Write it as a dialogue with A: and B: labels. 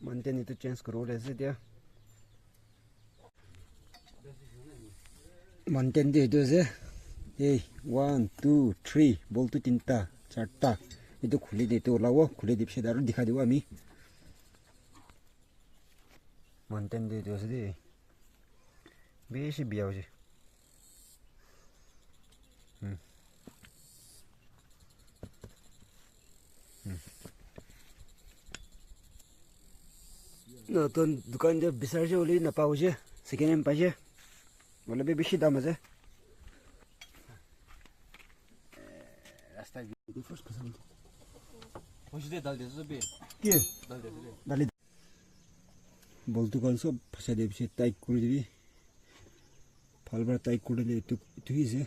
A: Manten itu change karo rese dia. Manten dia itu je. Hey, 1, 2, 3, bolt tu tinta, charta. Itu khuli de itu lawo, khuli de pse daru dikha dewa ami. Manten dia itu je. Beshi biao je. নতুন দোকান যে বিচাৰিছে বুলি নাপাওঁ যে second hand পাইছে বোলে বেছি দাম আছে ৰাস্তা বলটো কাল চব ফচাই দিয়ে পিছে টাইট কৰি দিবি ভালবাৰ টাইট কৰি দিলে এইটো হৈছে